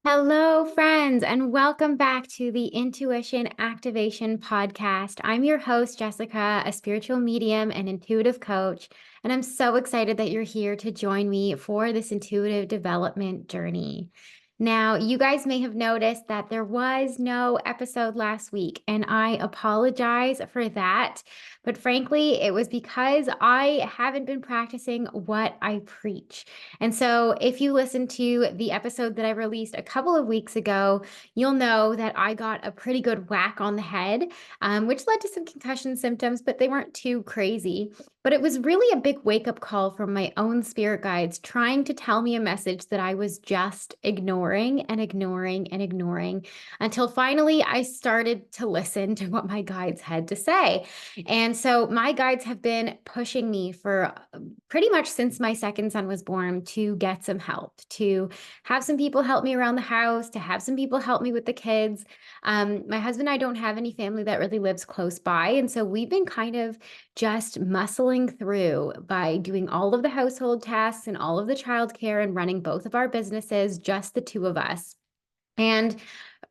Hello, friends, and welcome back to the Intuition Activation Podcast. I'm your host, Jessica, a spiritual medium and intuitive coach, and I'm so excited that you're here to join me for this intuitive development journey. Now, you guys may have noticed that there was no episode last week, and I apologize for that. But frankly, it was because I haven't been practicing what I preach. And so, if you listen to the episode that I released a couple of weeks ago, you'll know that I got a pretty good whack on the head, which led to some concussion symptoms, but they weren't too crazy. But it was really a big wake up call from my own spirit guides trying to tell me a message that I was just ignoring and ignoring and ignoring until finally I started to listen to what my guides had to say. And so my guides have been pushing me for pretty much since my second son was born to get some help, to have some people help me around the house, to have some people help me with the kids. My husband and I don't have any family that really lives close by. And so we've been kind of just muscling through by doing all of the household tasks and all of the childcare and running both of our businesses, just the two of us. And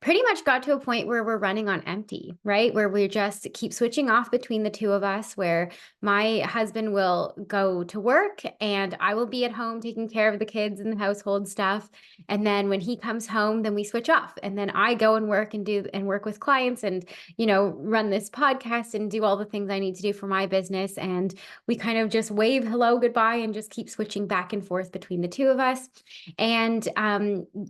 pretty much got to a point where we're running on empty, right? Where we just keep switching off between the two of us, where my husband will go to work and I will be at home taking care of the kids and the household stuff. And then when he comes home, then we switch off. And then I go and work and work with clients and, run this podcast and do all the things I need to do for my business. And we kind of just wave hello, goodbye, and just keep switching back and forth between the two of us. And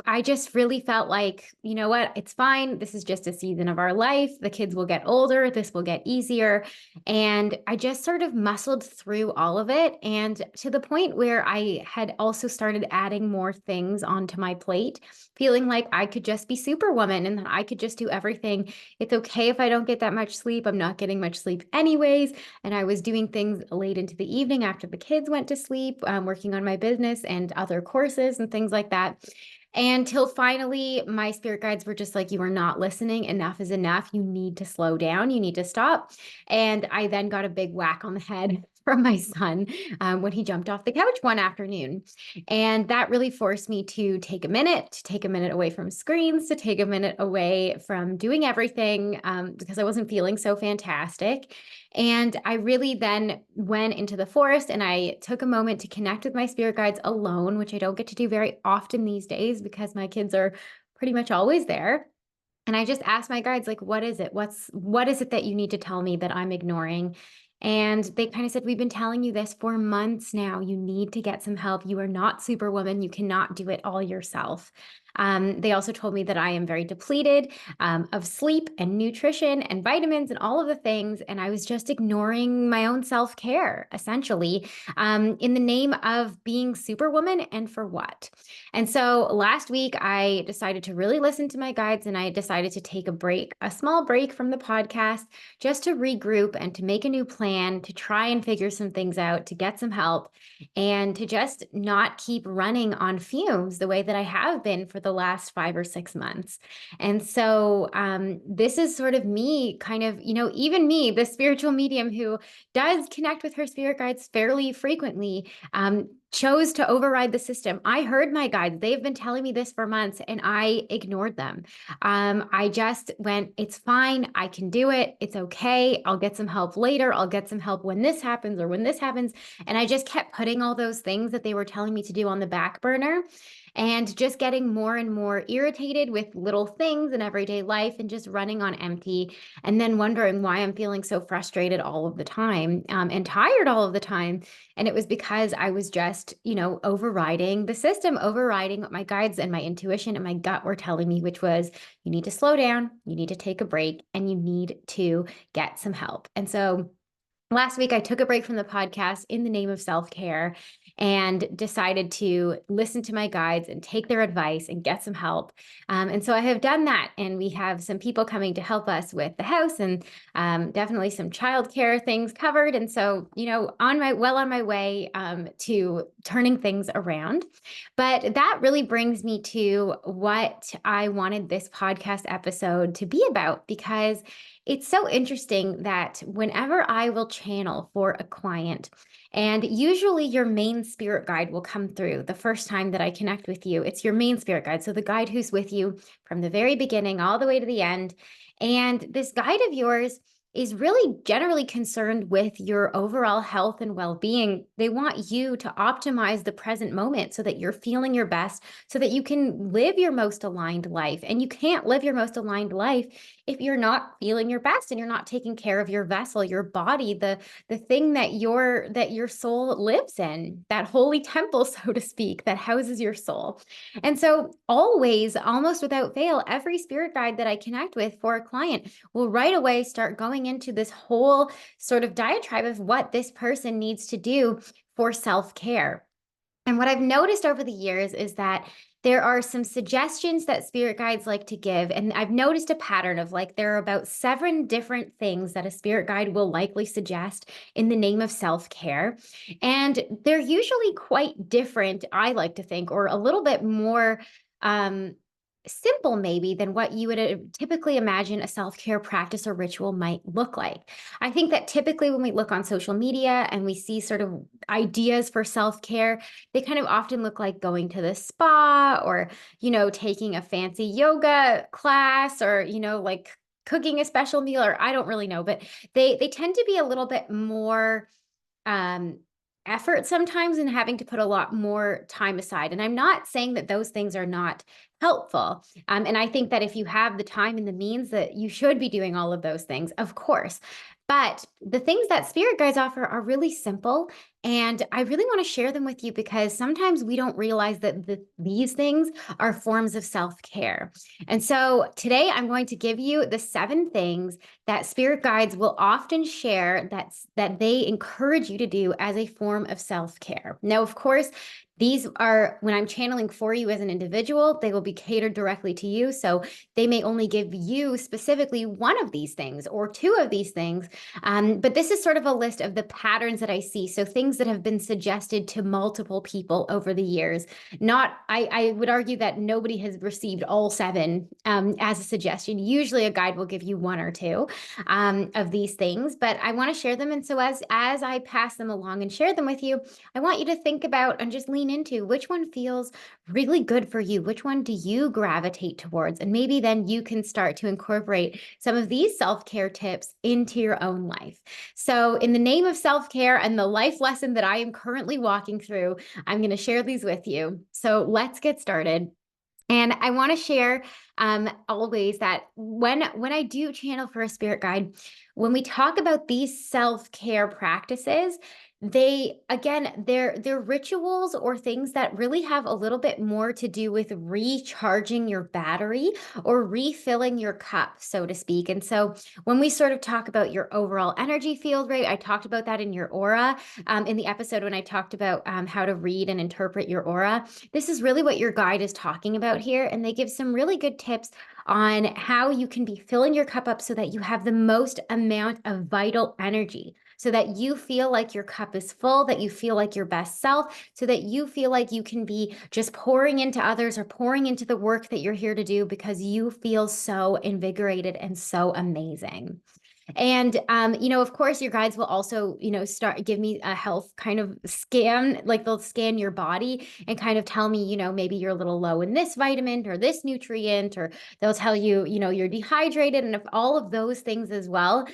I just really felt like, you know what, it's fine. This is just a season of our life. The kids will get older. This will get easier. And I just sort of muscled through all of it. And to the point where I had also started adding more things onto my plate, feeling like I could just be Superwoman and that I could just do everything. It's okay if I don't get that much sleep. I'm not getting much sleep anyways. And I was doing things late into the evening after the kids went to sleep, working on my business and other courses and things like that. Until finally, my spirit guides were just like, you are not listening. Enough is enough. You need to slow down. You need to stop. And I then got a big whack on the head from my son when he jumped off the couch one afternoon. And that really forced me to take a minute away from screens, to take a minute away from doing everything because I wasn't feeling so fantastic. And I really then went into the forest and I took a moment to connect with my spirit guides alone, which I don't get to do very often these days because my kids are pretty much always there. And I just asked my guides, like, what is it? What is it that you need to tell me that I'm ignoring? And they kind of said, we've been telling you this for months now. You need to get some help. You are not Superwoman. You cannot do it all yourself. They also told me that I am very depleted of sleep and nutrition and vitamins and all of the things. And I was just ignoring my own self care, essentially, in the name of being Superwoman and for what? And so last week, I decided to really listen to my guides and I decided to take a break, a small break from the podcast, just to regroup and to make a new plan, to try and figure some things out, to get some help, and to just not keep running on fumes the way that I have been for the last 5 or 6 months. And so this is sort of me kind of, even me, the spiritual medium who does connect with her spirit guides fairly frequently, chose to override the system. I heard my guides. They've been telling me this for months and I ignored them. I just went, it's fine. I can do it. It's okay. I'll get some help later. I'll get some help when this happens or when this happens. And I just kept putting all those things that they were telling me to do on the back burner and just getting more and more irritated with little things in everyday life and just running on empty and then wondering why I'm feeling so frustrated all of the time and tired all of the time. And it was because I was just, overriding the system, overriding what my guides and my intuition and my gut were telling me, which was you need to slow down, you need to take a break, and you need to get some help. And so last week, I took a break from the podcast in the name of self-care and decided to listen to my guides and take their advice and get some help. And so I have done that. And we have some people coming to help us with the house and definitely some childcare things covered. And so, on my way to turning things around. But that really brings me to what I wanted this podcast episode to be about, because It's so interesting that whenever I will channel for a client, and usually your main spirit guide will come through the first time that I connect with you. It's your main spirit guide. So the guide who's with you from the very beginning all the way to the end. And this guide of yours is really generally concerned with your overall health and well being. They want you to optimize the present moment so that you're feeling your best, so that you can live your most aligned life. And you can't live your most aligned life if you're not feeling your best and you're not taking care of your vessel, your body, the thing that your soul lives in, that holy temple, so to speak, that houses your soul. And so always, almost without fail, every spirit guide that I connect with for a client will right away start going into this whole sort of diatribe of what this person needs to do for self-care. And what I've noticed over the years is that there are some suggestions that spirit guides like to give. And I've noticed a pattern of like there are about 7 different things that a spirit guide will likely suggest in the name of self care. And they're usually quite different, I like to think, or a little bit more um, simple, maybe, than what you would typically imagine a self care practice or ritual might look like. I think that typically when we look on social media and we see sort of ideas for self care, they kind of often look like going to the spa or, taking a fancy yoga class or, like cooking a special meal, or I don't really know, but they tend to be a little bit more um, effort sometimes and having to put a lot more time aside. And I'm not saying that those things are not helpful. And I think that if you have the time and the means, that you should be doing all of those things, of course. But the things that spirit guides offer are really simple. And I really want to share them with you because sometimes we don't realize that these things are forms of self care. And so today I'm going to give you the 7 things that spirit guides will often share that they encourage you to do as a form of self-care. Now, of course, these are when I'm channeling for you as an individual, they will be catered directly to you. So they may only give you specifically one of these things or 2 of these things. But this is sort of a list of the patterns that I see. So things that have been suggested to multiple people over the years. I would argue that nobody has received all 7 as a suggestion. Usually a guide will give you 1 or 2 of these things, but I want to share them. And so as I pass them along and share them with you, I want you to think about and just lean into which one feels really good for you. Which one do you gravitate towards? And maybe then you can start to incorporate some of these self-care tips into your own life. So in the name of self-care and the life lesson that I am currently walking through, I'm going to share these with you. So let's get started. And I want to share always that when I do channel for a spirit guide, when we talk about these self-care practices, they're rituals or things that really have a little bit more to do with recharging your battery or refilling your cup, so to speak. And so when we sort of talk about your overall energy field, right? I talked about that in your aura in the episode when I talked about how to read and interpret your aura. This is really what your guide is talking about here. And they give some really good tips on how you can be filling your cup up so that you have the most amount of vital energy, so that you feel like your cup is full, that you feel like your best self, so that you feel like you can be just pouring into others or pouring into the work that you're here to do because you feel so invigorated and so amazing. And, of course, your guides will also, give me a health kind of scan, like they'll scan your body and kind of tell me, maybe you're a little low in this vitamin or this nutrient, or they'll tell you, you're dehydrated. And if all of those things as well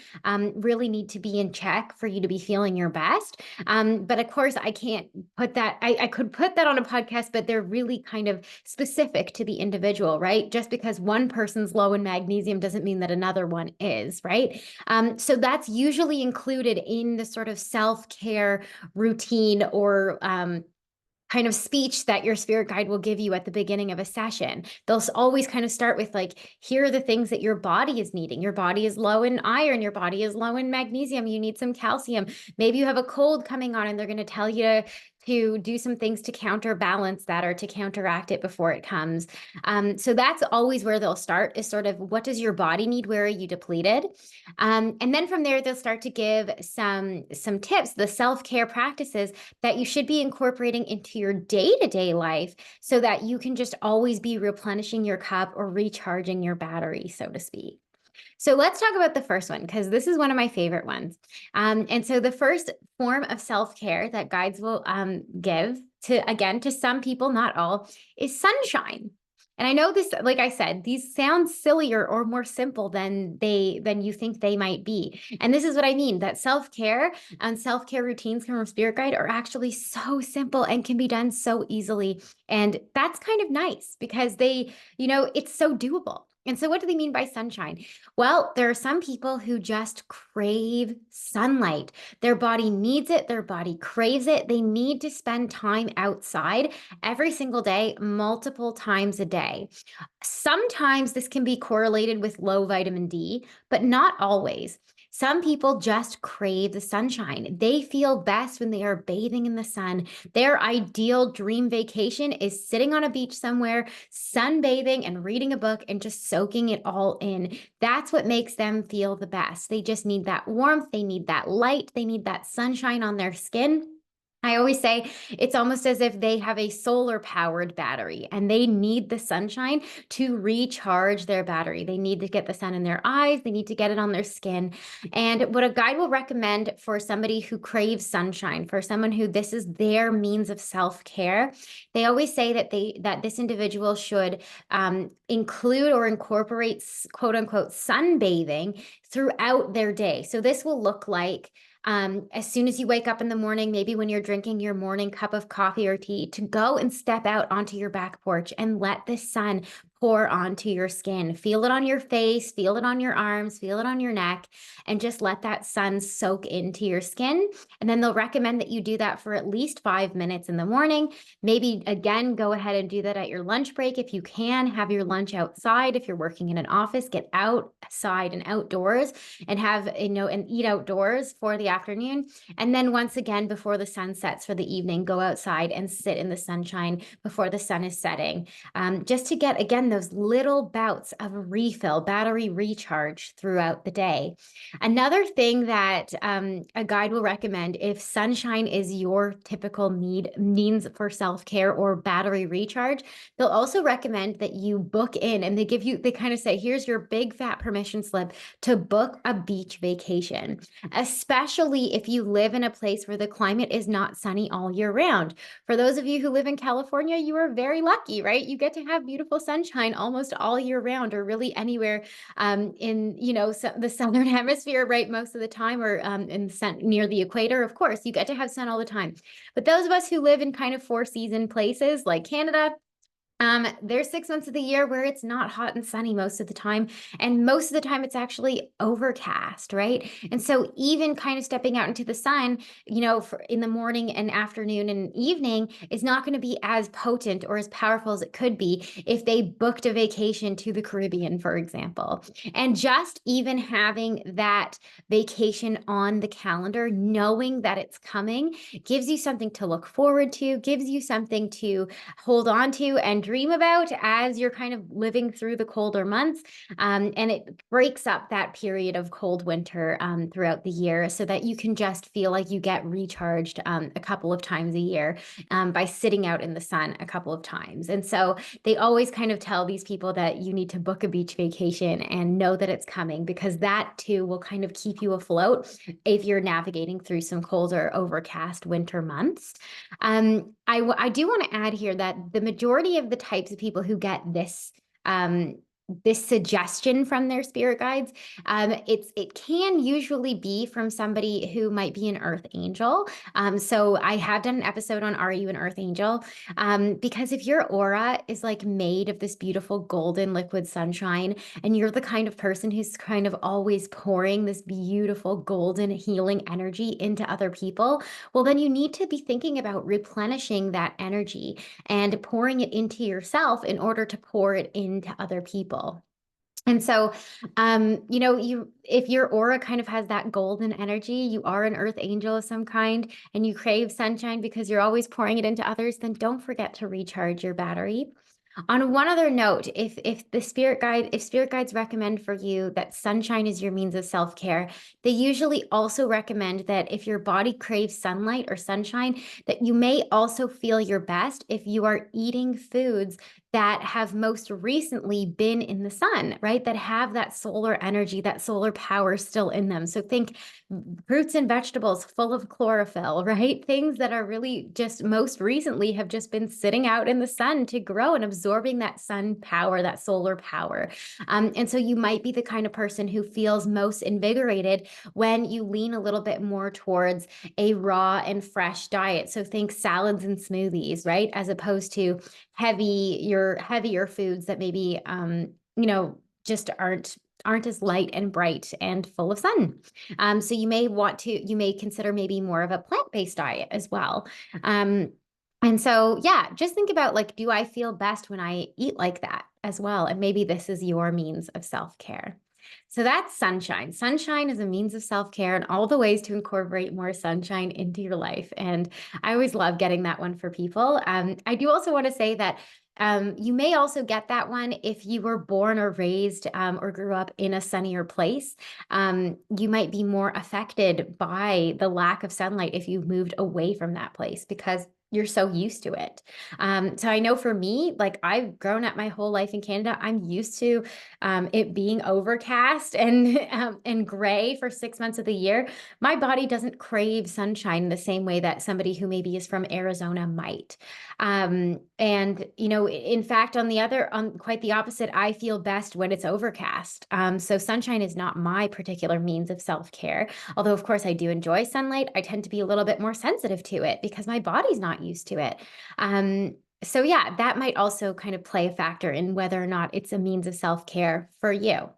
really need to be in check for you to be feeling your best. But of course, I can't put that, I could put that on a podcast, but they're really kind of specific to the individual, right? Just because one person's low in magnesium doesn't mean that another one is, right? So that's usually included in the sort of self-care routine or kind of speech that your spirit guide will give you at the beginning of a session. They'll always kind of start with like, here are the things that your body is needing. Your body is low in iron. Your body is low in magnesium. You need some calcium. Maybe you have a cold coming on and they're going to tell you to do some things to counterbalance that or to counteract it before it comes. So that's always where they'll start, is sort of what does your body need? Where are you depleted? And then from there, they'll start to give some tips, the self-care practices that you should be incorporating into your day-to-day life so that you can just always be replenishing your cup or recharging your battery, so to speak. So let's talk about the first one because this is one of my favorite ones. And so the first form of self-care that guides will give to, again, to some people, not all, is sunshine. And I know this, like I said, these sound sillier or more simple than you think they might be. And this is what I mean, that self-care and self-care routines from Spirit Guide are actually so simple and can be done so easily. And that's kind of nice because it's so doable. And so what do they mean by sunshine? Well, there are some people who just crave sunlight. Their body needs it, their body craves it. They need to spend time outside every single day, multiple times a day. Sometimes this can be correlated with low vitamin D, but not always. Some people just crave the sunshine. They feel best when they are bathing in the sun. Their ideal dream vacation is sitting on a beach somewhere, sunbathing and reading a book and just soaking it all in. That's what makes them feel the best. They just need that warmth. They need that light. They need that sunshine on their skin. I always say it's almost as if they have a solar powered battery and they need the sunshine to recharge their battery. They need to get the sun in their eyes, they need to get it on their skin. And what a guide will recommend for somebody who craves sunshine, for someone who this is their means of self-care, they always say that this individual should include or incorporate quote unquote sunbathing throughout their day. So this will look like as soon as you wake up in the morning, maybe when you're drinking your morning cup of coffee or tea, to go and step out onto your back porch and let the sun pour onto your skin. Feel it on your face, feel it on your arms, feel it on your neck, and just let that sun soak into your skin. And then they'll recommend that you do that for at least 5 minutes in the morning. Maybe again, go ahead and do that at your lunch break. If you can, have your lunch outside. If you're working in an office, get outside and outdoors and and eat outdoors for the afternoon. And then once again, before the sun sets for the evening, go outside and sit in the sunshine before the sun is setting. Just to get, again, those little bouts of refill, battery recharge throughout the day. Another thing that a guide will recommend if sunshine is your typical means for self-care or battery recharge, they'll also recommend that you book in and they kind of say, here's your big fat permission slip to book a beach vacation, especially if you live in a place where the climate is not sunny all year round. For those of you who live in California, you are very lucky, right? You get to have beautiful sunshine almost all year round, or really anywhere in the southern hemisphere, right? Most of the time, or near the equator. Of course, you get to have sun all the time. But those of us who live in kind of four-season places like Canada, there's 6 months of the year where it's not hot and sunny most of the time. And most of the time it's actually overcast, right? And so even kind of stepping out into the sun, in the morning and afternoon and evening is not going to be as potent or as powerful as it could be if they booked a vacation to the Caribbean, for example. And just even having that vacation on the calendar, knowing that it's coming, gives you something to look forward to, gives you something to hold on to and dream about as you're kind of living through the colder months. And it breaks up that period of cold winter throughout the year so that you can just feel like you get recharged a couple of times a year by sitting out in the sun a couple of times. And so they always kind of tell these people that you need to book a beach vacation and know that it's coming, because that too will kind of keep you afloat if you're navigating through some colder, overcast winter months. I do want to add here that the majority of the types of people who get this suggestion from their spirit guides, it can usually be from somebody who might be an earth angel. So I have done an episode on Are You an Earth Angel? Because if your aura is like made of this beautiful golden liquid sunshine, and you're the kind of person who's kind of always pouring this beautiful golden healing energy into other people, well, then you need to be thinking about replenishing that energy and pouring it into yourself in order to pour it into other people. And so, if your aura kind of has that golden energy, you are an earth angel of some kind, and you crave sunshine because you're always pouring it into others, then don't forget to recharge your battery. On one other note, if spirit guides recommend for you that sunshine is your means of self-care, they usually also recommend that if your body craves sunlight or sunshine, that you may also feel your best if you are eating foods that have most recently been in the sun, right? That have that solar energy, that solar power still in them. So think fruits and vegetables full of chlorophyll, right? Things that are really just most recently have just been sitting out in the sun to grow and absorbing that sun power, that solar power. And so you might be the kind of person who feels most invigorated when you lean a little bit more towards a raw and fresh diet. So think salads and smoothies, right? As opposed to your heavier foods that maybe just aren't as light and bright and full of sun. So you may consider maybe more of a plant-based diet as well. And so, yeah, just think about like, do I feel best when I eat like that as well? And maybe this is your means of self-care. So that's sunshine. Sunshine is a means of self-care and all the ways to incorporate more sunshine into your life. And I always love getting that one for people. I do also want to say that you may also get that one if you were born or raised or grew up in a sunnier place. You might be more affected by the lack of sunlight if you've moved away from that place because you're so used to it. So I know for me, like I've grown up my whole life in Canada, I'm used to it being overcast and and gray for 6 months of the year. My body doesn't crave sunshine the same way that somebody who maybe is from Arizona might. And in fact, on quite the opposite, I feel best when it's overcast. So sunshine is not my particular means of self-care. Although, of course, I do enjoy sunlight. I tend to be a little bit more sensitive to it because my body's not used to it. So yeah, that might also kind of play a factor in whether or not it's a means of self-care for you.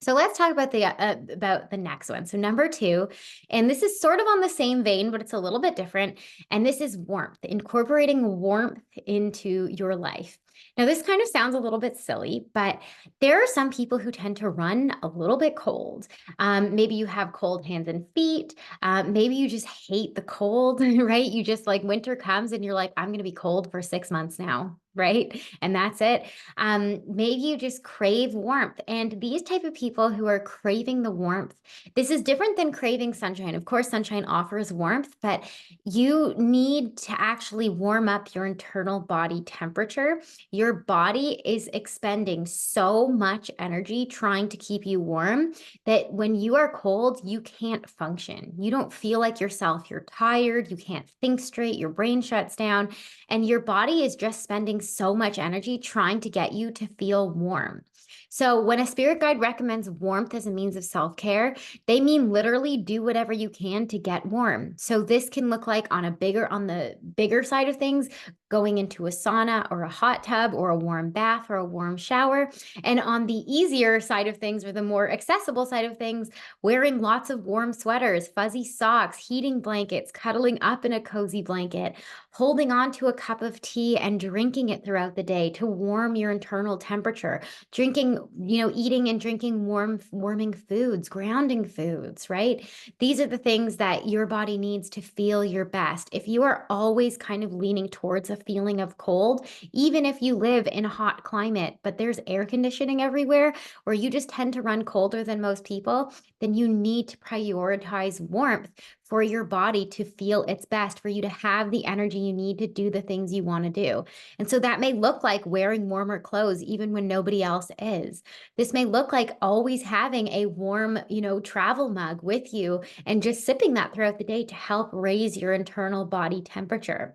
So let's talk about the next one. So number two, and this is sort of on the same vein, but it's a little bit different. And this is warmth, incorporating warmth into your life. Now, this kind of sounds a little bit silly, but there are some people who tend to run a little bit cold. Maybe you have cold hands and feet. Maybe you just hate the cold, right? You just like winter comes and you're like, I'm going to be cold for 6 months now, right? And that's it. Maybe you just crave warmth. And these type of people who are craving the warmth, this is different than craving sunshine. Of course, sunshine offers warmth, but you need to actually warm up your internal body temperature. Your body is expending so much energy trying to keep you warm that when you are cold, you can't function. You don't feel like yourself. You're tired. You can't think straight. Your brain shuts down. And your body is just spending so much energy trying to get you to feel warm. So when a spirit guide recommends warmth as a means of self-care, they mean literally do whatever you can to get warm. So this can look like on the bigger side of things, going into a sauna or a hot tub or a warm bath or a warm shower. And on the easier side of things or the more accessible side of things, wearing lots of warm sweaters, fuzzy socks, heating blankets, cuddling up in a cozy blanket, holding on to a cup of tea and drinking it throughout the day to warm your internal temperature, eating and drinking warming foods, grounding foods, right? These are the things that your body needs to feel your best. If you are always kind of leaning towards a feeling of cold, even if you live in a hot climate, but there's air conditioning everywhere, or you just tend to run colder than most people, then you need to prioritize warmth for your body to feel its best, for you to have the energy you need to do the things you want to do. And so that may look like wearing warmer clothes even when nobody else is. This may look like always having a warm, travel mug with you and just sipping that throughout the day to help raise your internal body temperature.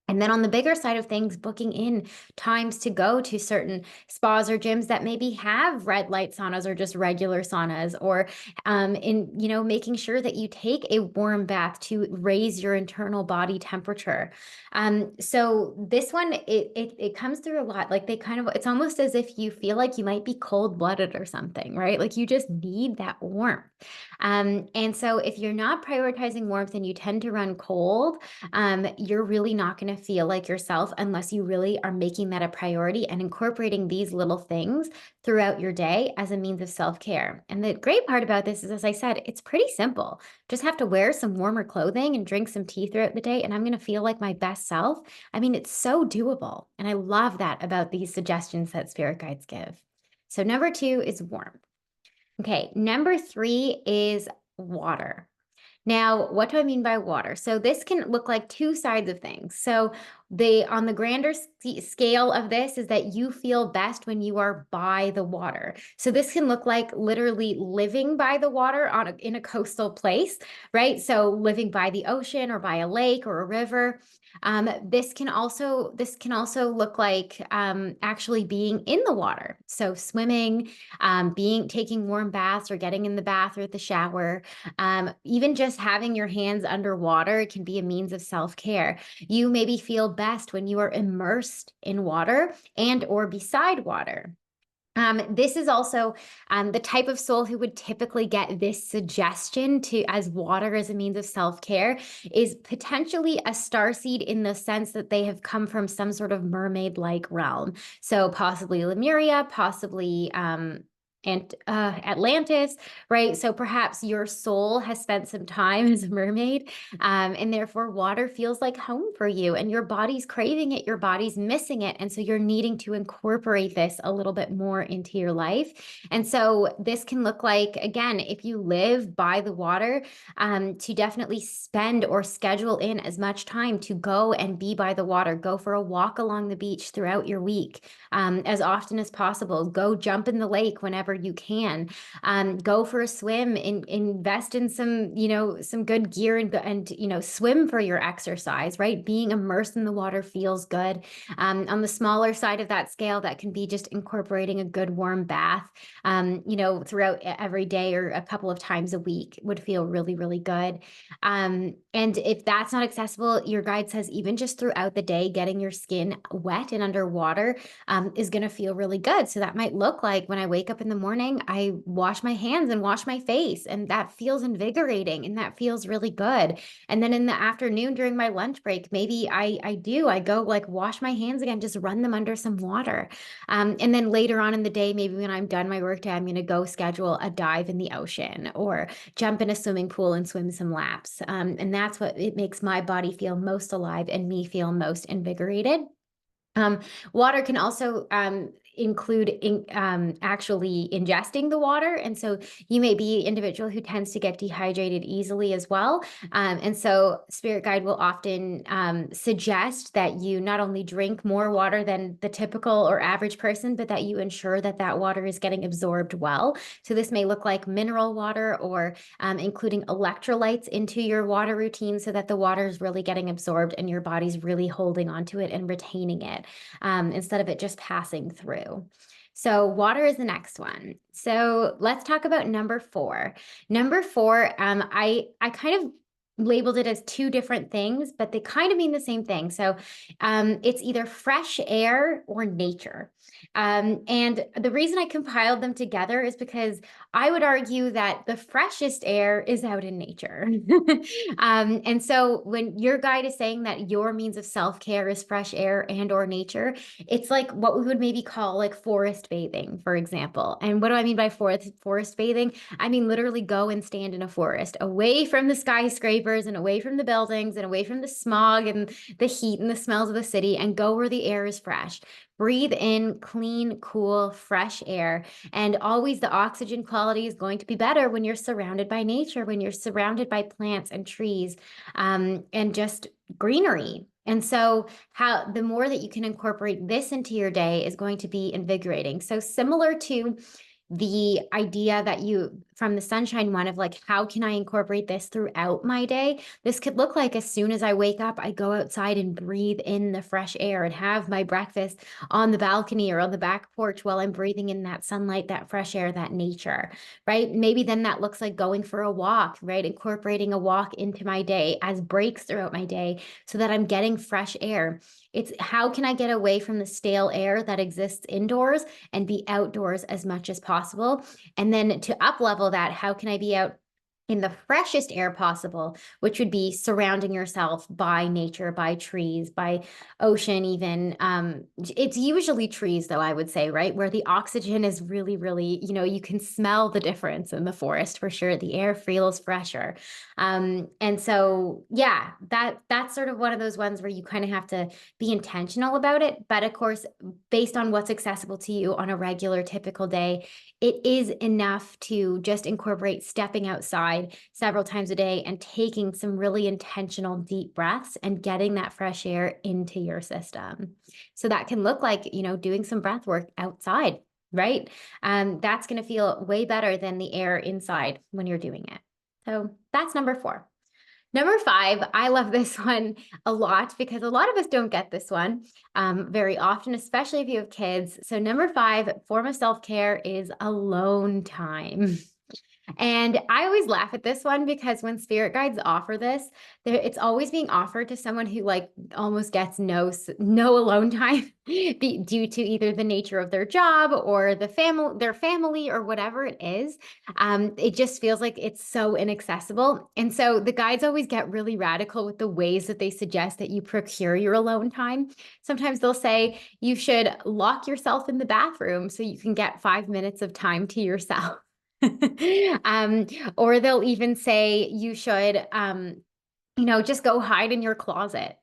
And then on the bigger side of things, booking in times to go to certain spas or gyms that maybe have red light saunas or just regular saunas, or making sure that you take a warm bath to raise your internal body temperature. So this one, it comes through a lot. Like it's almost as if you feel like you might be cold-blooded or something, right? Like you just need that warmth. And so if you're not prioritizing warmth and you tend to run cold, you're really not going to feel like yourself unless you really are making that a priority and incorporating these little things throughout your day as a means of self-care. And the great part about this is, as I said, it's pretty simple. Just have to wear some warmer clothing and drink some tea throughout the day, and I'm going to feel like my best self. I mean, it's so doable. And I love that about these suggestions that spirit guides give. So number 2 is warmth. Okay, number 3 is water. Now, what do I mean by water? So this can look like two sides of things. So on the grander scale of this is that you feel best when you are by the water. So this can look like literally living by the water in a coastal place, right? So living by the ocean or by a lake or a river. This can also look like actually being in the water. So swimming, taking warm baths or getting in the bath or at the shower. Even just having your hands underwater can be a means of self-care. You maybe feel best when you are immersed in water and or beside water. This is also the type of soul who would typically get this suggestion to as water as a means of self-care is potentially a starseed in the sense that they have come from some sort of mermaid-like realm. So possibly Lemuria, possibly and Atlantis, right? So perhaps your soul has spent some time as a mermaid, and therefore water feels like home for you, and your body's craving it, your body's missing it, and so you're needing to incorporate this a little bit more into your life. And so this can look like, again, if you live by the water, to definitely spend or schedule in as much time to go and be by the water, go for a walk along the beach throughout your week, as often as possible, go jump in the lake whenever you can, go for a swim, invest in some good gear and swim for your exercise, right? Being immersed in the water feels good. On the smaller side of that scale, that can be just incorporating a good warm bath, throughout every day or a couple of times a week would feel really, really good. And if that's not accessible, your guide says even just throughout the day, getting your skin wet and underwater is going to feel really good. So that might look like when I wake up in the morning, I wash my hands and wash my face, and that feels invigorating and that feels really good. And then in the afternoon during my lunch break, maybe I go like wash my hands again, just run them under some water. And then later on in the day, maybe when I'm done my workday, I'm going to go schedule a dive in the ocean or jump in a swimming pool and swim some laps. And that's what it makes my body feel most alive and me feel most invigorated. Water can also include actually ingesting the water. And so you may be an individual who tends to get dehydrated easily as well. And so Spirit Guide will often suggest that you not only drink more water than the typical or average person, but that you ensure that that water is getting absorbed well. So this may look like mineral water or including electrolytes into your water routine so that the water is really getting absorbed and your body's really holding onto it and retaining it, instead of it just passing through. So water is the next one. So let's talk about number 4. Number 4, I kind of labeled it as 2 different things, but they kind of mean the same thing. So it's either fresh air or nature. And the reason I compiled them together is because I would argue that the freshest air is out in nature. And so when your guide is saying that your means of self-care is fresh air and or nature, it's like what we would maybe call like forest bathing, for example. And what do I mean by forest bathing? I mean literally go and stand in a forest, away from the skyscrapers and away from the buildings and away from the smog and the heat and the smells of the city, and go where the air is fresh. Breathe in clean, cool, fresh air. And always the oxygen quality is going to be better when you're surrounded by nature, when you're surrounded by plants and trees, and just greenery. And so the more that you can incorporate this into your day is going to be invigorating. So similar to the idea that from the sunshine one of like, how can I incorporate this throughout my day? This could look like as soon as I wake up, I go outside and breathe in the fresh air and have my breakfast on the balcony or on the back porch while I'm breathing in that sunlight, that fresh air, that nature, right? Maybe then that looks like going for a walk, right? Incorporating a walk into my day as breaks throughout my day so that I'm getting fresh air. It's how can I get away from the stale air that exists indoors and be outdoors as much as possible? And then to up-level that, how can I be out in the freshest air possible, which would be surrounding yourself by nature, by trees, by ocean even. It's usually trees, though, I would say, right? Where the oxygen is really, really, you can smell the difference in the forest for sure. The air feels fresher. And so, yeah, that's sort of one of those ones where you kind of have to be intentional about it. But of course, based on what's accessible to you on a regular, typical day, it is enough to just incorporate stepping outside outside several times a day and taking some really intentional deep breaths and getting that fresh air into your system. So that can look like, doing some breath work outside, right? That's going to feel way better than the air inside when you're doing it. So that's number 4. Number 5, I love this one a lot because a lot of us don't get this one very often, especially if you have kids. So number 5, form of self-care is alone time. And I always laugh at this one because when spirit guides offer this, it's always being offered to someone who like almost gets no alone time due to either the nature of their job or their family or whatever it is. It just feels like it's so inaccessible. And so the guides always get really radical with the ways that they suggest that you procure your alone time. Sometimes they'll say you should lock yourself in the bathroom so you can get 5 minutes of time to yourself. Or they'll even say you should, just go hide in your closet.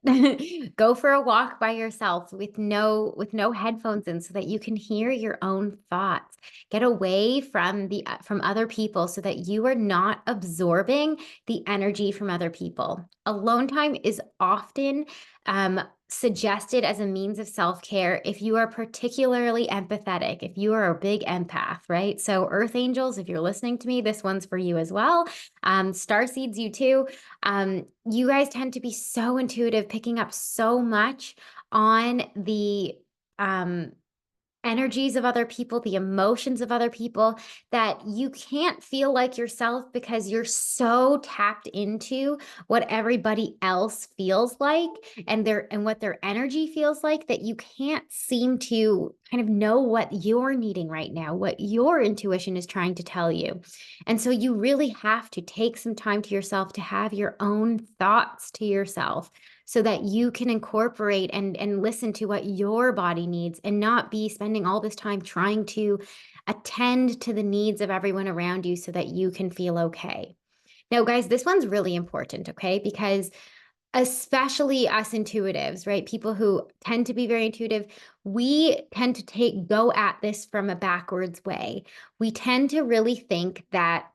Go for a walk by yourself with no headphones in so that you can hear your own thoughts. Get away from from other people so that you are not absorbing the energy from other people. Alone time is often suggested as a means of self-care if you are particularly empathetic, if you are a big empath, right? So earth angels, if you're listening to me, this one's for you as well. Star seeds, you too. You guys tend to be so intuitive, picking up so much on the energies of other people, the emotions of other people, that you can't feel like yourself because you're so tapped into what everybody else feels like and what their energy feels like that you can't seem to kind of know what you're needing right now, what your intuition is trying to tell you. And so you really have to take some time to yourself to have your own thoughts to yourself, so that you can incorporate and listen to what your body needs and not be spending all this time trying to attend to the needs of everyone around you so that you can feel okay. Now, guys, this one's really important, okay? Because especially us intuitives, right? People who tend to be very intuitive, we tend to go at this from a backwards way. We tend to really think that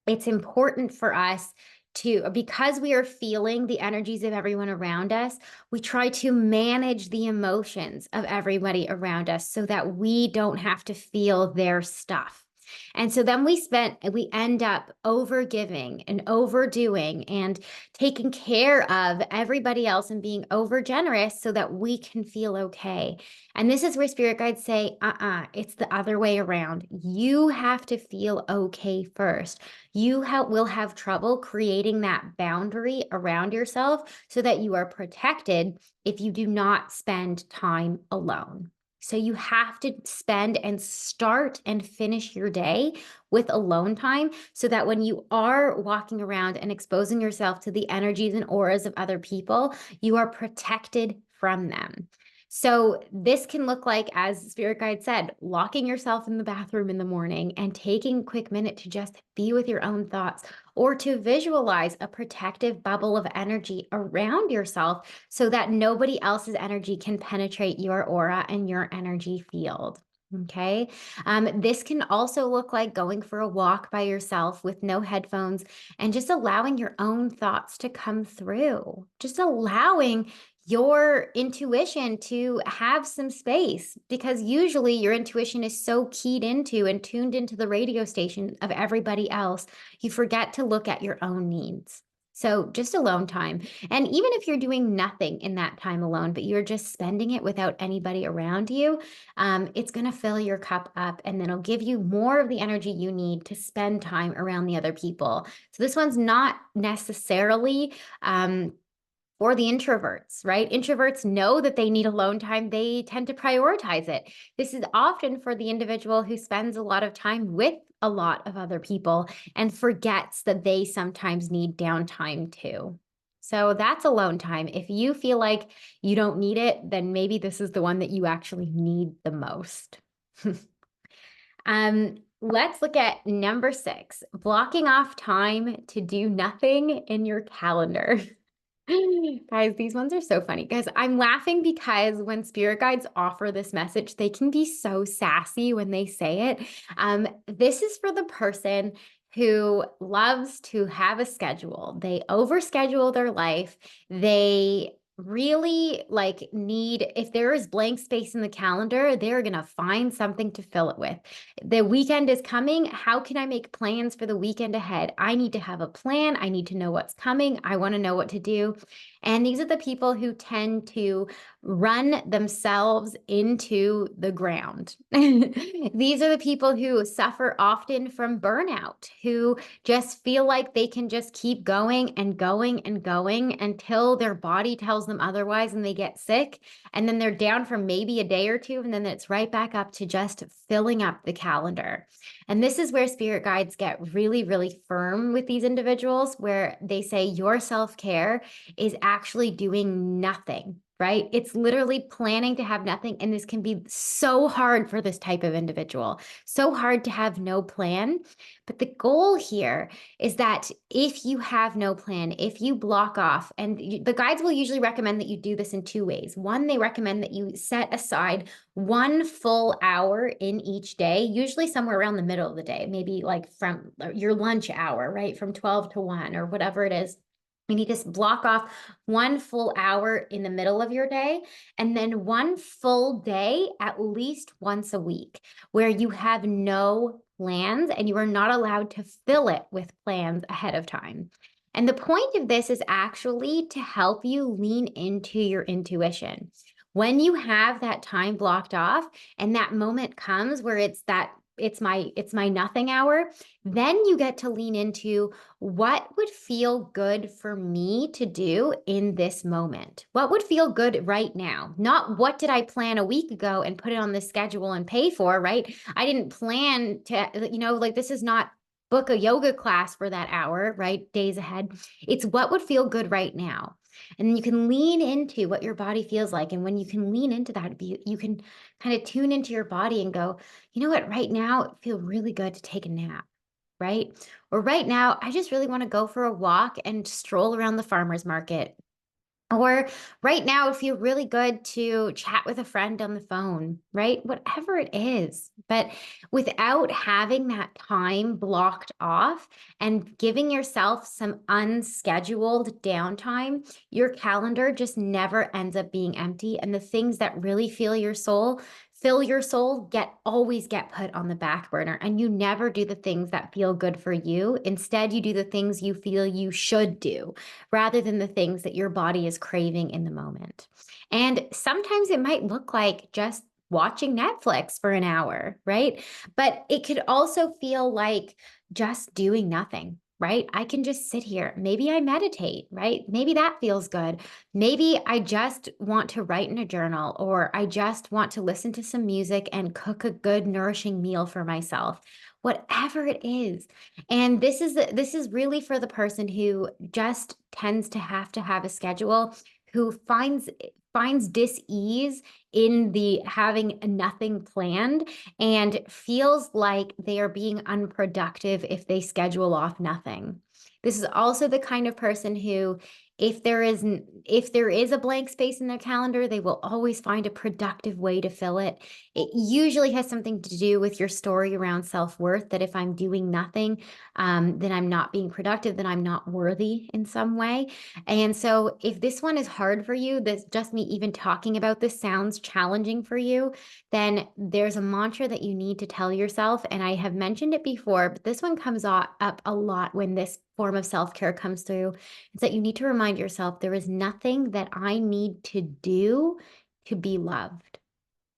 it's important for us because we are feeling the energies of everyone around us, we try to manage the emotions of everybody around us so that we don't have to feel their stuff. And so then we end up overgiving and overdoing and taking care of everybody else and being over generous so that we can feel okay. And this is where spirit guides say, it's the other way around. You have to feel okay first. You will have trouble creating that boundary around yourself so that you are protected if you do not spend time alone. So you have to spend and start and finish your day with alone time so that when you are walking around and exposing yourself to the energies and auras of other people, you are protected from them. So this can look like, as Spirit Guide said, locking yourself in the bathroom in the morning and taking a quick minute to just be with your own thoughts, or to visualize a protective bubble of energy around yourself so that nobody else's energy can penetrate your aura and your energy field. Okay. This can also look like going for a walk by yourself with no headphones and just allowing your own thoughts to come through, just allowing your intuition to have some space, because usually your intuition is so keyed into and tuned into the radio station of everybody else, you forget to look at your own needs. So just alone time. And even if you're doing nothing in that time alone, but you're just spending it without anybody around you, it's going to fill your cup up and then it'll give you more of the energy you need to spend time around the other people. So this one's not necessarily or the introverts, right? Introverts know that they need alone time. They tend to prioritize it. This is often for the individual who spends a lot of time with a lot of other people and forgets that they sometimes need downtime too. So that's alone time. If you feel like you don't need it, then maybe this is the one that you actually need the most. Let's look at number 6, blocking off time to do nothing in your calendar. Guys, these ones are so funny because I'm laughing because when spirit guides offer this message, they can be so sassy when they say it. This is for the person who loves to have a schedule. They overschedule their life. They really like need, if there is blank space in the calendar, they're going to find something to fill it with. The weekend is coming. How can I make plans for the weekend ahead? I need to have a plan. I need to know what's coming. I want to know what to do. And these are the people who tend to run themselves into the ground. These are the people who suffer often from burnout, who just feel like they can just keep going and going and going until their body tells them otherwise and they get sick. And then they're down for maybe a day or two, and then it's right back up to just filling up the calendar. And this is where spirit guides get really, really firm with these individuals, where they say your self-care is actually doing nothing, right? It's literally planning to have nothing. And this can be so hard for this type of individual, so hard to have no plan. But the goal here is that if you have no plan, if you block off, and the guides will usually recommend that you do this in two ways. One, they recommend that you set aside 1 full hour in each day, usually somewhere around the middle of the day, maybe like from your lunch hour, right? From 12 to 1 or whatever it is. You need to block off 1 full hour in the middle of your day, and then 1 full day at least once a week where you have no plans and you are not allowed to fill it with plans ahead of time. And the point of this is actually to help you lean into your intuition. When you have that time blocked off and that moment comes where it's my nothing hour, then you get to lean into what would feel good for me to do in this moment. What would feel good right now? Not what did I plan a week ago and put it on the schedule and pay for, right? I didn't plan to, like this is not book a yoga class for that hour, right? Days ahead. It's what would feel good right now. And you can lean into what your body feels like. And when you can lean into that, you can kind of tune into your body and go, you know what, right now it feels really good to take a nap, right? Or right now, I just really want to go for a walk and stroll around the farmer's market. Or right now, it feels really good to chat with a friend on the phone, right? Whatever it is. But without having that time blocked off and giving yourself some unscheduled downtime, your calendar just never ends up being empty. And the things that really fill your soul always get put on the back burner, and you never do the things that feel good for you. Instead, you do the things you feel you should do rather than the things that your body is craving in the moment. And sometimes it might look like just watching Netflix for an hour, right? But it could also feel like just doing nothing, right? I can just sit here. Maybe I meditate, right? Maybe that feels good. Maybe I just want to write in a journal, or I just want to listen to some music and cook a good, nourishing meal for myself. Whatever it is. And this is really for the person who just tends to have a schedule, who finds dis-ease in the having nothing planned and feels like they are being unproductive if they schedule off nothing. This is also the kind of person who, if there is a blank space in their calendar, they will always find a productive way to fill it. It usually has something to do with your story around self-worth, that if I'm doing nothing, then I'm not being productive, then I'm not worthy in some way. And so if this one is hard for you, this just me even talking about this sounds challenging for you, then there's a mantra that you need to tell yourself. And I have mentioned it before, but this one comes up a lot when this form of self-care comes through. It's that you need to remind yourself there is nothing that I need to do to be loved.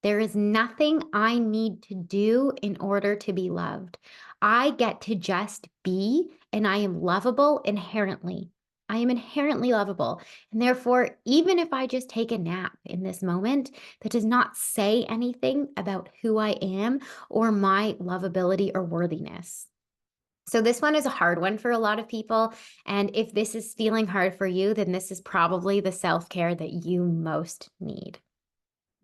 There is nothing I need to do in order to be loved. I get to just be, and I am lovable inherently. I am inherently lovable. And therefore, even if I just take a nap in this moment, that does not say anything about who I am or my lovability or worthiness. So this one is a hard one for a lot of people. And if this is feeling hard for you, then this is probably the self-care that you most need.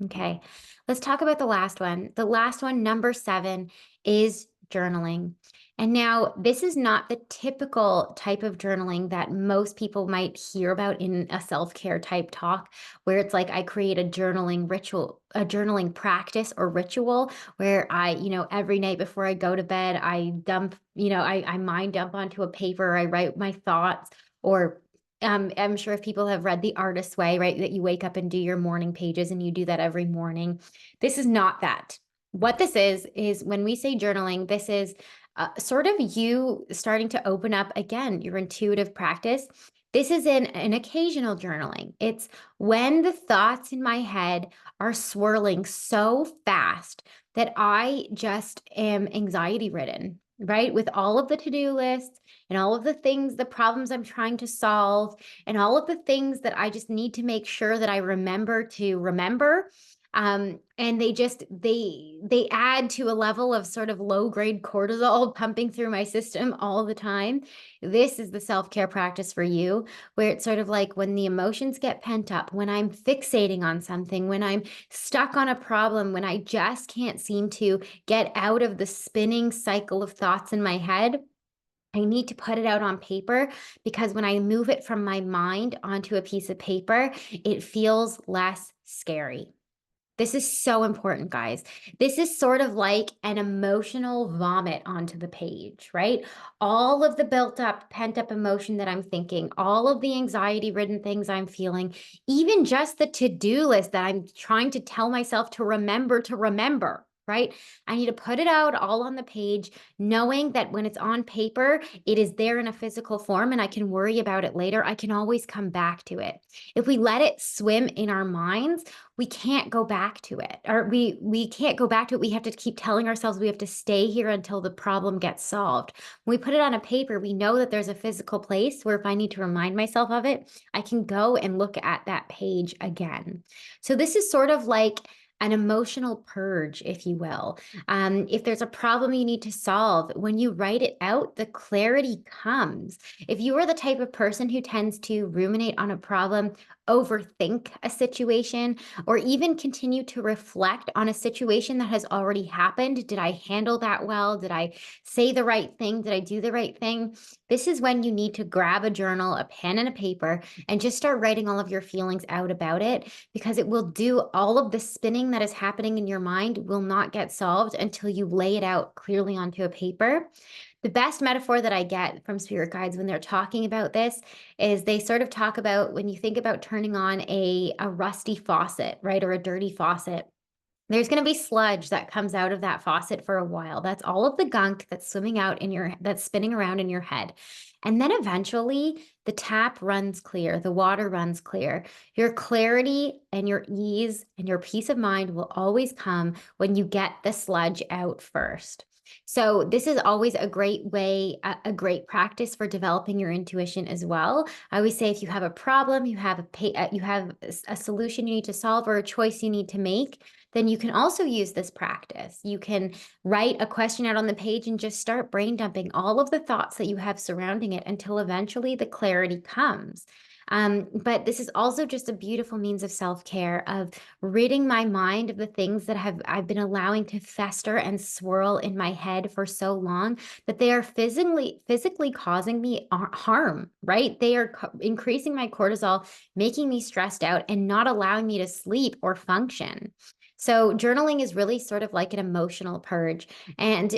Okay, let's talk about the last one. The last one, number 7, is journaling. And now, this is not the typical type of journaling that most people might hear about in a self care type talk, where it's like I create a journaling ritual, a journaling practice or ritual where every night before I go to bed, I dump, I mind dump onto a paper, I write my thoughts, or I'm sure if people have read The Artist's Way, right, that you wake up and do your morning pages and you do that every morning. This is not that. What this is when we say journaling, this is sort of you starting to open up again your intuitive practice. This is in an occasional journaling. It's when the thoughts in my head are swirling so fast that I just am anxiety ridden, right? With all of the to-do lists and all of the things, the problems I'm trying to solve, and all of the things that I just need to make sure that I remember to remember. And they add to a level of sort of low grade cortisol pumping through my system all the time. This is the self-care practice for you, where it's sort of like when the emotions get pent up, when I'm fixating on something, when I'm stuck on a problem, when I just can't seem to get out of the spinning cycle of thoughts in my head. I need to put it out on paper, because when I move it from my mind onto a piece of paper, it feels less scary. This is so important, guys. This is sort of like an emotional vomit onto the page, right? All of the built up, pent up emotion that I'm thinking, all of the anxiety ridden things I'm feeling, even just the to do list that I'm trying to tell myself to remember, right? I need to put it out all on the page, knowing that when it's on paper, it is there in a physical form and I can worry about it later. I can always come back to it. If we let it swim in our minds, we can't go back to it, or we can't go back to it. We have to keep telling ourselves we have to stay here until the problem gets solved. When we put it on a paper, we know that there's a physical place where if I need to remind myself of it, I can go and look at that page again. So this is sort of like an emotional purge, if you will. If there's a problem you need to solve, when you write it out, the clarity comes. If you are the type of person who tends to ruminate on a problem, overthink a situation, or even continue to reflect on a situation that has already happened. Did I handle that well? Did I say the right thing? Did I do the right thing? This is when you need to grab a journal, a pen, and a paper and just start writing all of your feelings out about it, because it will do all of the spinning that is happening in your mind will not get solved until you lay it out clearly onto a paper. The best metaphor that I get from spirit guides when they're talking about this is they sort of talk about when you think about turning on a rusty faucet, right, or a dirty faucet. There's going to be sludge that comes out of that faucet for a while. That's all of the gunk that's swimming out that's spinning around in your head. And then eventually the tap runs clear, the water runs clear. Your clarity and your ease and your peace of mind will always come when you get the sludge out first. So this is always a great way, a great practice for developing your intuition as well. I always say if you have a problem, you have a solution you need to solve or a choice you need to make, then you can also use this practice. You can write a question out on the page and just start brain dumping all of the thoughts that you have surrounding it until eventually the clarity comes. But this is also just a beautiful means of self-care, of ridding my mind of the things that I've been allowing to fester and swirl in my head for so long that they are physically causing me harm, right? They are increasing my cortisol, making me stressed out, and not allowing me to sleep or function. So journaling is really sort of like an emotional purge. And,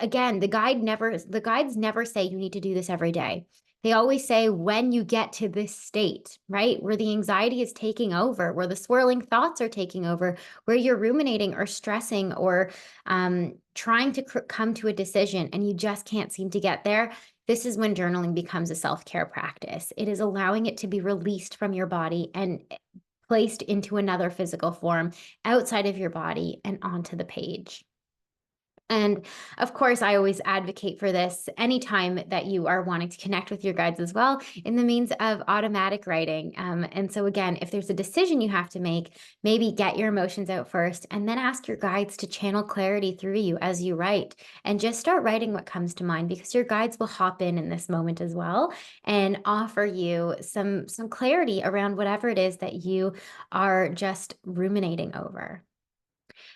again, the guides never say you need to do this every day. They always say when you get to this state, right, where the anxiety is taking over, where the swirling thoughts are taking over, where you're ruminating or stressing or trying to come to a decision and you just can't seem to get there. This is when journaling becomes a self-care practice. It is allowing it to be released from your body and placed into another physical form outside of your body and onto the page. And of course, I always advocate for this anytime that you are wanting to connect with your guides as well, in the means of automatic writing. And so again, if there's a decision you have to make, maybe get your emotions out first and then ask your guides to channel clarity through you as you write, and just start writing what comes to mind, because your guides will hop in this moment as well and offer you some clarity around whatever it is that you are just ruminating over.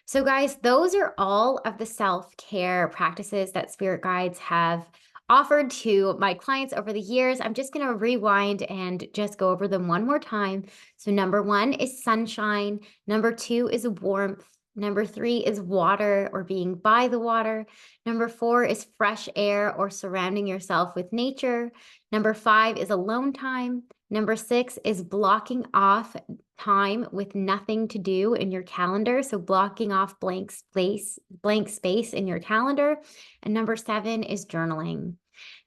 So, guys, those are all of the self care practices that spirit guides have offered to my clients over the years. I'm just going to rewind and just go over them one more time. So, number one is sunshine, number two is warmth. Number three is water or being by the water. Number four is fresh air or surrounding yourself with nature. Number five is alone time. Number six is blocking off time with nothing to do in your calendar. So blocking off blank space in your calendar. And number seven is journaling.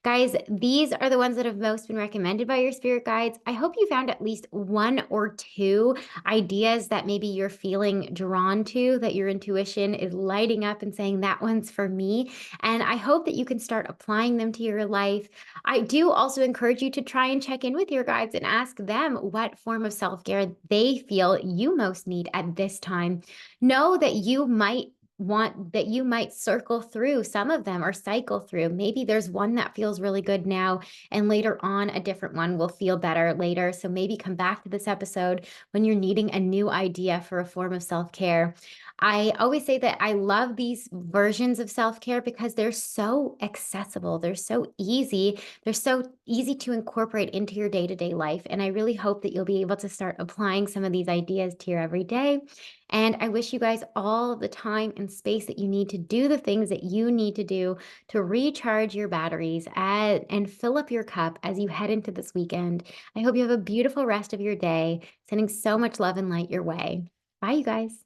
Guys, these are the ones that have most been recommended by your spirit guides. I hope you found at least one or two ideas that maybe you're feeling drawn to, that your intuition is lighting up and saying, that one's for me. And I hope that you can start applying them to your life. I do also encourage you to try and check in with your guides and ask them what form of self care they feel you most need at this time. Know that you might circle through some of them or cycle through. Maybe there's one that feels really good now, and later on, a different one will feel better later. So maybe come back to this episode when you're needing a new idea for a form of self care. I always say that I love these versions of self care because they're so accessible, they're so easy to incorporate into your day to day life. And I really hope that you'll be able to start applying some of these ideas to your everyday. And I wish you guys all the time and space that you need to do the things that you need to do to recharge your batteries and fill up your cup as you head into this weekend. I hope you have a beautiful rest of your day. Sending so much love and light your way. Bye, you guys.